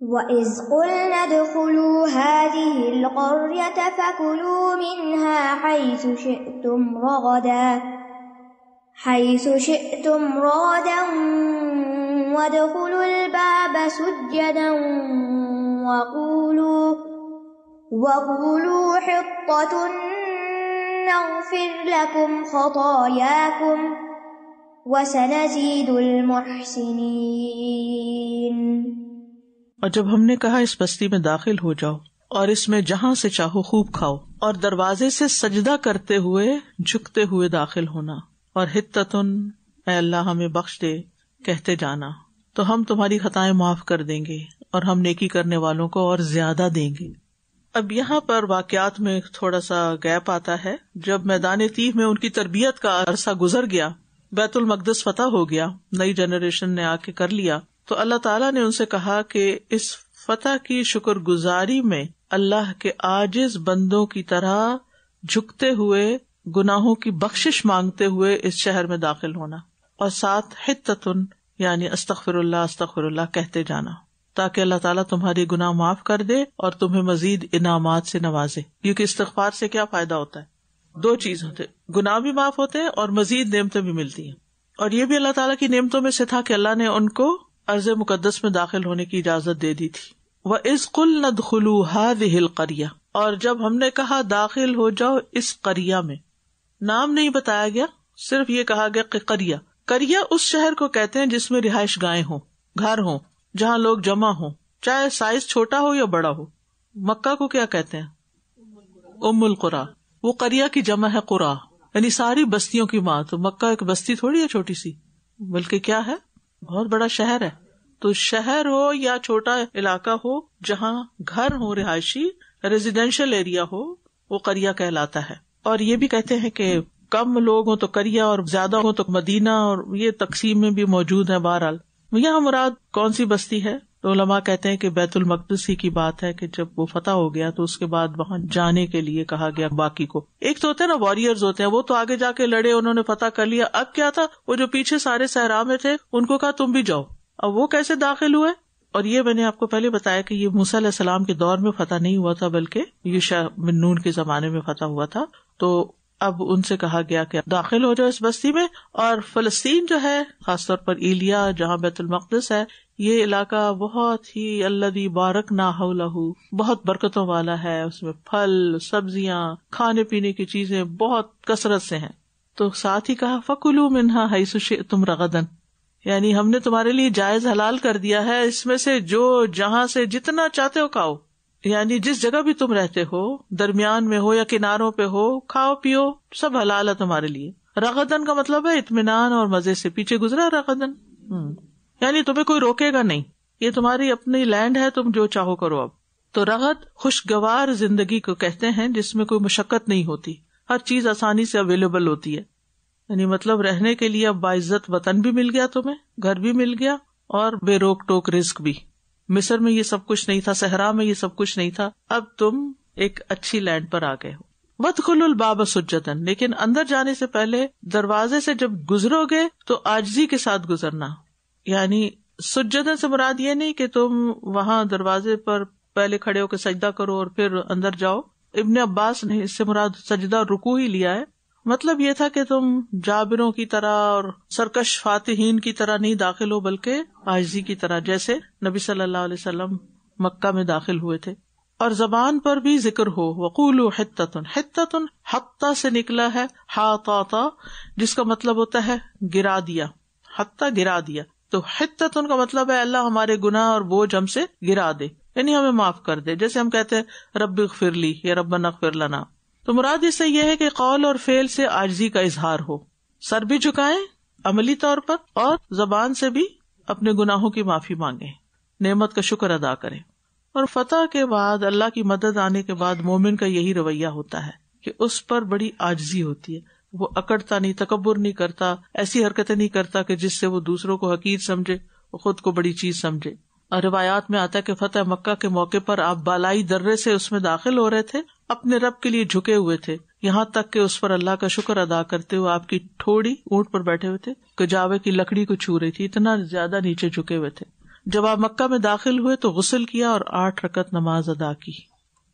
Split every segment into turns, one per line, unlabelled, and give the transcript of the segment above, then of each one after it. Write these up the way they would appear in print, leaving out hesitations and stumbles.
وَإِذْ قُلْنَا ادْخُلُوا هَٰذِهِ الْقَرْيَةَ فَكُلُوا مِنْهَا حَيْثُ شِئْتُمْ رَغَدًا وَادْخُلُوا الْبَابَ سُجَّدًا وَقُولُوا حِطَّةٌ نَغْفِرْ لَكُمْ خَطَايَاكُمْ وَسَنَزِيدُ الْمُحْسِنِينَ۔
اور جب ہم نے کہا اس بستی میں داخل ہو جاؤ اور اس میں جہاں سے چاہو خوب کھاؤ، اور دروازے سے سجدہ کرتے ہوئے جھکتے ہوئے داخل ہونا، اور حتتن اے اللہ ہمیں بخش دے کہتے جانا، تو ہم تمہاری خطائیں معاف کر دیں گے اور ہم نیکی کرنے والوں کو اور زیادہ دیں گے۔ اب یہاں پر واقعات میں تھوڑا سا گیپ آتا ہے۔ جب میدان تیہ میں ان کی تربیت کا عرصہ گزر گیا، بیت المقدس فتح ہو گیا، نئی جنریشن نے آ کے کر لیا، تو اللہ تعالیٰ نے ان سے کہا کہ اس فتح کی شکر گزاری میں اللہ کے عاجز بندوں کی طرح جھکتے ہوئے گناہوں کی بخشش مانگتے ہوئے اس شہر میں داخل ہونا، اور ساتھ حتتن یعنی استغفر اللہ کہتے جانا، تاکہ اللہ تعالیٰ تمہارے گناہ معاف کر دے اور تمہیں مزید انعامات سے نوازے۔ کیونکہ استغفار سے کیا فائدہ ہوتا ہے؟ دو چیز ہوتے، گناہ بھی معاف ہوتے ہیں اور مزید نعمتیں بھی ملتی ہیں۔ اور یہ بھی اللہ تعالیٰ کی نعمتوں میں سے تھا کہ اللہ نے ان کو ارض مقدس میں داخل ہونے کی اجازت دے دی تھی۔ وَإِذْ قُلْنَا ادْخُلُوا هَٰذِهِ الْقَرْيَةَ، اور جب ہم نے کہا داخل ہو جاؤ اس قریہ میں، نام نہیں بتایا گیا، صرف یہ کہا گیا کہ قریہ۔ قریہ اس شہر کو کہتے ہیں جس میں رہائش گاہیں ہوں، گھر ہوں، جہاں لوگ جمع ہوں، چاہے سائز چھوٹا ہو یا بڑا ہو۔ مکہ کو کیا کہتے ہیں؟ ام القریٰ۔ وہ قریہ کی جمع ہے قریٰ، یعنی ساری بستیوں کی ماں۔ تو مکہ ایک بستی تھوڑی ہے چھوٹی سی، بلکہ کیا ہے؟ بہت بڑا شہر ہے۔ تو شہر ہو یا چھوٹا علاقہ ہو جہاں گھر ہو، رہائشی ریزیڈینشل ایریا ہو، وہ قریہ کہلاتا ہے۔ اور یہ بھی کہتے ہیں کہ کم لوگ ہوں تو قریہ اور زیادہ ہوں تو مدینہ، اور یہ تقسیم میں بھی موجود ہے۔ بہرحال یہاں مراد کون سی بستی ہے؟ تو علماء کہتے ہیں کہ بیت المقدس ہی کی بات ہے کہ جب وہ فتح ہو گیا تو اس کے بعد وہاں جانے کے لیے کہا گیا باقی کو۔ ایک تو ہوتے ہیں نا واریئرز ہوتے ہیں، وہ تو آگے جا کے لڑے، انہوں نے فتح کر لیا۔ اب کیا تھا، وہ جو پیچھے سارے صحرا میں تھے ان کو کہا تم بھی جاؤ۔ اب وہ کیسے داخل ہوئے؟ اور یہ میں نے آپ کو پہلے بتایا کہ یہ موسیٰ علیہ السلام کے دور میں فتح نہیں ہوا تھا، بلکہ یوشع بن نون کے زمانے میں فتح ہوا تھا۔ تو اب ان سے کہا گیا کہ داخل ہو جاؤ اس بستی میں۔ اور فلسطین جو ہے، خاص طور پر ایلیا جہاں بیت المقدس ہے، یہ علاقہ بہت ہی الذی بارکنا حولہ، بہت برکتوں والا ہے، اس میں پھل، سبزیاں، کھانے پینے کی چیزیں بہت کثرت سے ہیں۔ تو ساتھ ہی کہا فَكُلُوا مِنْهَا حَيْثُ شِئْتُمْ رَغَدًا، یعنی ہم نے تمہارے لیے جائز حلال کر دیا ہے، اس میں سے جو جہاں سے جتنا چاہتے ہو کھاؤ، یعنی جس جگہ بھی تم رہتے ہو، درمیان میں ہو یا کناروں پہ ہو، کھاؤ پیو، سب حلال ہے تمہارے لیے۔ رغدن کا مطلب ہے اطمینان اور مزے سے، پیچھے گزرا رغدن، یعنی تمہیں کوئی روکے گا نہیں، یہ تمہاری اپنی لینڈ ہے، تم جو چاہو کرو۔ اب تو رغد خوشگوار زندگی کو کہتے ہیں جس میں کوئی مشقت نہیں ہوتی، ہر چیز آسانی سے اویلیبل ہوتی ہے، یعنی مطلب رہنے کے لیے اب باعزت وطن بھی مل گیا، تمہیں گھر بھی مل گیا، اور بے روک ٹوک رزق بھی۔ مصر میں یہ سب کچھ نہیں تھا، صحرا میں یہ سب کچھ نہیں تھا، اب تم ایک اچھی لینڈ پر آ گئے ہو۔ وَادْخُلُوا الْبَابَ سُجَّدًا، لیکن اندر جانے سے پہلے دروازے سے جب گزرو گے تو عاجزی کے ساتھ گزرنا، یعنی سجدن سے مراد یہ نہیں کہ تم وہاں دروازے پر پہلے کھڑے ہو کے سجدہ کرو اور پھر اندر جاؤ۔ ابن عباس نے اس سے مراد سجدہ اور رکوع ہی لیا ہے۔ مطلب یہ تھا کہ تم جابروں کی طرح اور سرکش فاتحین کی طرح نہیں داخل ہو، بلکہ عاجزی کی طرح، جیسے نبی صلی اللہ علیہ وسلم مکہ میں داخل ہوئے تھے۔ اور زبان پر بھی ذکر ہو، وقولوا حتۃ، حتۃ حتہ سے نکلا ہے، حاطاطا، جس کا مطلب ہوتا ہے گرا دیا، حتہ گرا دیا۔ تو حتۃ کا مطلب ہے اللہ ہمارے گناہ اور بوجھ ہم سے گرا دے، یعنی ہمیں معاف کر دے، جیسے ہم کہتے ہیں رب اغفر لی یا ربنا اغفر لنا۔ تو مراد اس سے یہ ہے کہ قول اور فعل سے عاجزی کا اظہار ہو، سر بھی جھکائیں عملی طور پر، اور زبان سے بھی اپنے گناہوں کی معافی مانگیں، نعمت کا شکر ادا کریں۔ اور فتح کے بعد، اللہ کی مدد آنے کے بعد مومن کا یہی رویہ ہوتا ہے کہ اس پر بڑی عاجزی ہوتی ہے، وہ اکڑتا نہیں، تکبر نہیں کرتا، ایسی حرکتیں نہیں کرتا کہ جس سے وہ دوسروں کو حقیر سمجھے، وہ خود کو بڑی چیز سمجھے۔ اور روایات میں آتا ہے کہ فتح مکہ کے موقع پر آپ بالائی درے سے اس میں داخل ہو رہے تھے، اپنے رب کے لیے جھکے ہوئے تھے، یہاں تک کہ اس پر اللہ کا شکر ادا کرتے ہوئے آپ کی ٹھوڑی اونٹ پر بیٹھے ہوئے تھے، کجاوے کی لکڑی کو چھو رہی تھی، اتنا زیادہ نیچے جھکے ہوئے تھے۔ جب آپ مکہ میں داخل ہوئے تو غسل کیا اور 8 رکعت نماز ادا کی.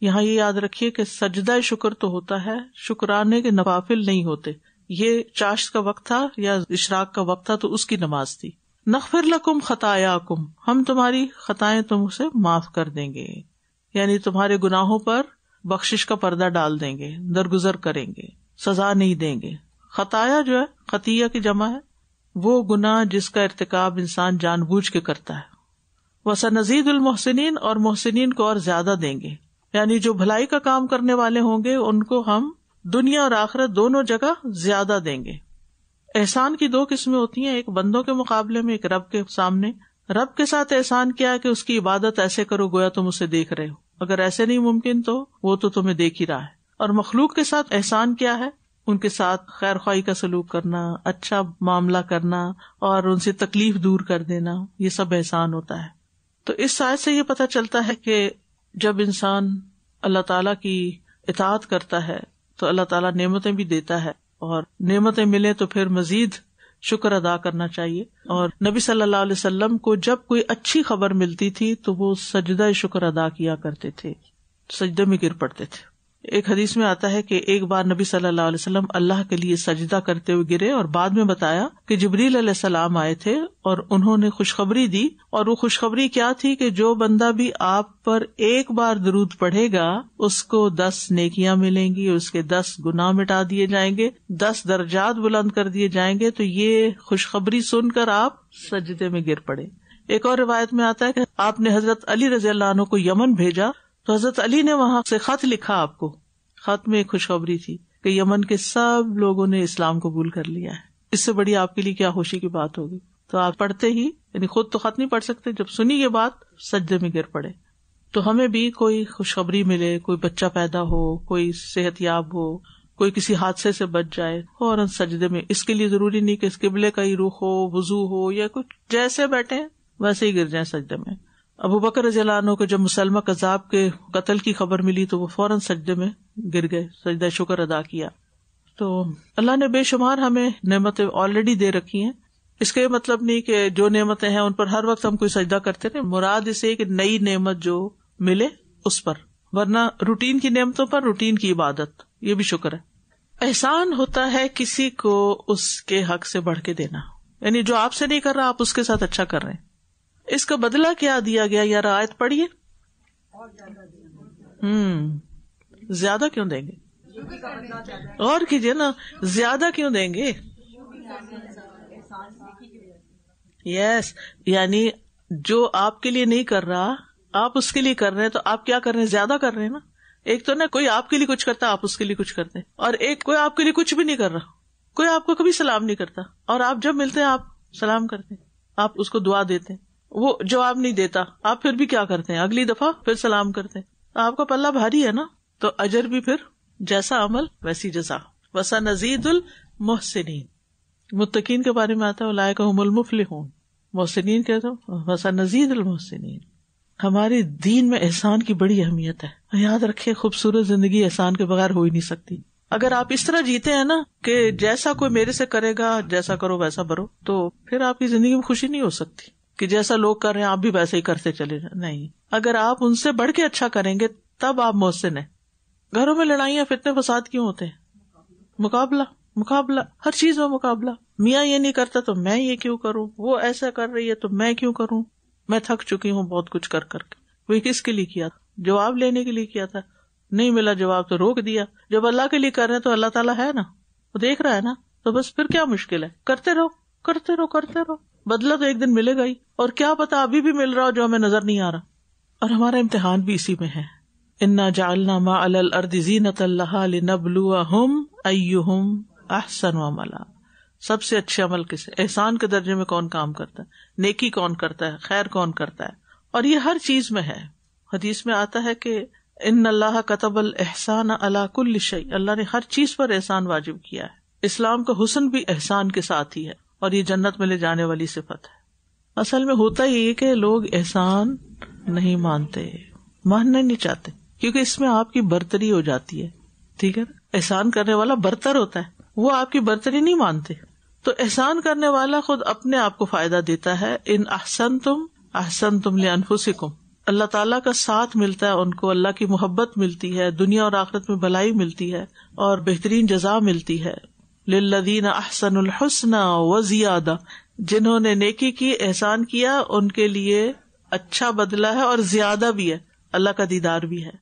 یہاں یہ یاد رکھیے کہ سجدہ شکر تو ہوتا ہے، شکرانے کے نوافل نہیں ہوتے. یہ چاشت کا وقت تھا یا اشراق کا وقت تھا تو اس کی نماز تھی. نغفر لکم خطایاکم، ہم تمہاری خطائیں تم سے معاف کر دیں گے، یعنی تمہارے گناہوں پر بخشش کا پردہ ڈال دیں گے، درگزر کریں گے، سزا نہیں دیں گے. خطایا جو ہے خطیہ کی جمع ہے، وہ گناہ جس کا ارتکاب انسان جان بوجھ کے کرتا ہے. وَسَنَزِيدُ الْمُحْسِنِينَ، اور محسنین کو اور زیادہ دیں گے، یعنی جو بھلائی کا کام کرنے والے ہوں گے ان کو ہم دنیا اور آخرت دونوں جگہ زیادہ دیں گے. احسان کی 2 قسمیں ہوتی ہیں، ایک بندوں کے مقابلے میں، ایک رب کے سامنے. رب کے ساتھ احسان کیا ہے کہ اس کی عبادت ایسے کرو گویا تم اسے دیکھ رہے ہو، اگر ایسے نہیں ممکن تو وہ تو تمہیں دیکھ ہی رہا ہے. اور مخلوق کے ساتھ احسان کیا ہے؟ ان کے ساتھ خیر خواہی کا سلوک کرنا، اچھا معاملہ کرنا اور ان سے تکلیف دور کر دینا، یہ سب احسان ہوتا ہے. تو اس آیت سے یہ پتہ چلتا ہے کہ جب انسان اللہ تعالیٰ کی اطاعت کرتا ہے تو اللہ تعالیٰ نعمتیں بھی دیتا ہے، اور نعمتیں ملیں تو پھر مزید شکر ادا کرنا چاہیے. اور نبی صلی اللہ علیہ وسلم کو جب کوئی اچھی خبر ملتی تھی تو وہ سجدہ شکر ادا کیا کرتے تھے، سجدے میں گر پڑتے تھے. ایک حدیث میں آتا ہے کہ ایک بار نبی صلی اللہ علیہ وسلم اللہ کے لیے سجدہ کرتے ہوئے گرے، اور بعد میں بتایا کہ جبریل علیہ السلام آئے تھے اور انہوں نے خوشخبری دی. اور وہ خوشخبری کیا تھی کہ جو بندہ بھی آپ پر ایک بار درود پڑھے گا اس کو 10 نیکیاں ملیں گی، اس کے 10 گناہ مٹا دیے جائیں گے، 10 درجات بلند کر دیے جائیں گے. تو یہ خوشخبری سن کر آپ سجدے میں گر پڑے. ایک اور روایت میں آتا ہے کہ آپ نے حضرت علی رضی اللہ عنہ کو یمن بھیجا تو حضرت علی نے وہاں سے خط لکھا. آپ کو خط میں ایک خوشخبری تھی کہ یمن کے سب لوگوں نے اسلام قبول کر لیا ہے. اس سے بڑی آپ کے لیے کیا خوشی کی بات ہوگی. تو آپ پڑھتے ہی، یعنی خود تو خط نہیں پڑھ سکتے، جب سنی یہ بات سجدے میں گر پڑے. تو ہمیں بھی کوئی خوشخبری ملے، کوئی بچہ پیدا ہو، کوئی صحت یاب ہو، کوئی کسی حادثے سے بچ جائے، فوراً سجدے میں. اس کے لیے ضروری نہیں کہ اس قبلے کا ہی رخ ہو، وضو ہو، یا کچھ جیسے بیٹھے ویسے ہی گر جائیں سجدے میں. ابو بکر رضی اللہ عنہ کو جب مسلمہ کذاب کے قتل کی خبر ملی تو وہ فوراً سجدے میں گر گئے، سجدہ شکر ادا کیا. تو اللہ نے بے شمار ہمیں نعمتیں آلریڈی دے رکھی ہیں. اس کا یہ مطلب نہیں کہ جو نعمتیں ہیں ان پر ہر وقت ہم کوئی سجدہ کرتے رہے. مراد اسے کہ نئی نعمت جو ملے اس پر، ورنہ روٹین کی نعمتوں پر روٹین کی عبادت، یہ بھی شکر ہے. احسان ہوتا ہے کسی کو اس کے حق سے بڑھ کے دینا، یعنی جو آپ سے نہیں کر رہا آپ اس کے ساتھ اچھا کر رہے ہیں. اس کا بدلہ کیا دیا گیا؟ یار آیت پڑھیے. زیادہ کیوں دیں گے؟ اور کیجیے نا، زیادہ کیوں دیں گے؟ یس، یعنی جو آپ کے لیے نہیں کر رہا آپ اس کے لیے کر رہے ہیں، تو آپ کیا کر رہے ہیں؟ زیادہ کر رہے ہیں نا. ایک تو نا کوئی آپ کے لیے کچھ کرتا آپ اس کے لیے کچھ کرتے ہیں، اور ایک کوئی آپ کے لیے کچھ بھی نہیں کر رہا، کوئی آپ کو کبھی سلام نہیں کرتا، اور آپ جب ملتے ہیں آپ سلام کرتے ہیں، آپ اس کو دعا دیتے ہیں. وہ جواب نہیں دیتا، آپ پھر بھی کیا کرتے ہیں؟ اگلی دفعہ پھر سلام کرتے ہیں. آپ کا پلہ بھاری ہے نا، تو اجر بھی پھر جیسا عمل ویسی جزا. وَسَنَزِيدُ الْمُحْسِنِينَ، متقین کے بارے میں آتا ہے اولئک ھم المفلحون. محسنین کہتے ہیں وَسَنَزِيدُ الْمُحْسِنِينَ. ہمارے دین میں احسان کی بڑی اہمیت ہے. یاد رکھے خوبصورت زندگی احسان کے بغیر ہو ہی نہیں سکتی. اگر آپ اس طرح جیتے ہیں نا کہ جیسا کوئی میرے سے کرے گا جیسا کرو ویسا برو، تو پھر آپ کی زندگی میں خوشی نہیں ہو سکتی کہ جیسا لوگ کر رہے ہیں آپ بھی ویسے ہی کرتے چلے جائیں. نہیں، اگر آپ ان سے بڑھ کے اچھا کریں گے تب آپ محسن ہیں. گھروں میں لڑائیاں فتنے فساد کیوں ہوتے ہیں؟ مقابلہ، ہر چیز میں مقابلہ. میاں یہ نہیں کرتا تو میں یہ کیوں کروں، وہ ایسا کر رہی ہے تو میں کیوں کروں. میں تھک چکی ہوں بہت کچھ کر کر کے. وہ کس کے لیے کیا تھا؟ جواب لینے کے لیے کیا تھا. نہیں ملا جواب تو روک دیا. جب اللہ کے لیے کر رہے ہیں تو اللہ تعالیٰ ہے نا، وہ دیکھ رہا ہے نا، تو بس پھر کیا مشکل ہے؟ کرتے رہو. بدلہ تو ایک دن ملے گا ہی، اور کیا پتا ابھی بھی مل رہا ہو جو ہمیں نظر نہیں آ رہا. اور ہمارا امتحان بھی اسی میں ہے. انا جعلنا ما علی الارض زینۃ لہا لنبلوہم ایہم احسن عملا. سب سے اچھے عمل کسے؟ احسان کے درجے میں کون کام کرتا ہے، نیکی کون کرتا ہے، خیر کون کرتا ہے. اور یہ ہر چیز میں ہے. حدیث میں آتا ہے کہ ان اللہ کتب الاحسان علی کل شیء، اللہ نے ہر چیز پر احسان واجب کیا ہے. اسلام کا حسن بھی احسان کے ساتھ ہی ہے، اور یہ جنت میں لے جانے والی صفت ہے. اصل میں ہوتا یہ کہ لوگ احسان نہیں مانتے، ماننا نہیں چاہتے، کیونکہ اس میں آپ کی برتری ہو جاتی ہے. ٹھیک ہے، احسان کرنے والا برتر ہوتا ہے، وہ آپ کی برتری نہیں مانتے. تو احسان کرنے والا خود اپنے آپ کو فائدہ دیتا ہے. ان احسنتم احسنتم لانفسکم. اللہ تعالیٰ کا ساتھ ملتا ہے ان کو، اللہ کی محبت ملتی ہے، دنیا اور آخرت میں بھلائی ملتی ہے اور بہترین جزا ملتی ہے. للذین احسنوا الحسنى وزیادہ، جنہوں نے نیکی کی، احسان کیا، ان کے لیے اچھا بدلہ ہے اور زیادہ بھی ہے، اللہ کا دیدار بھی ہے.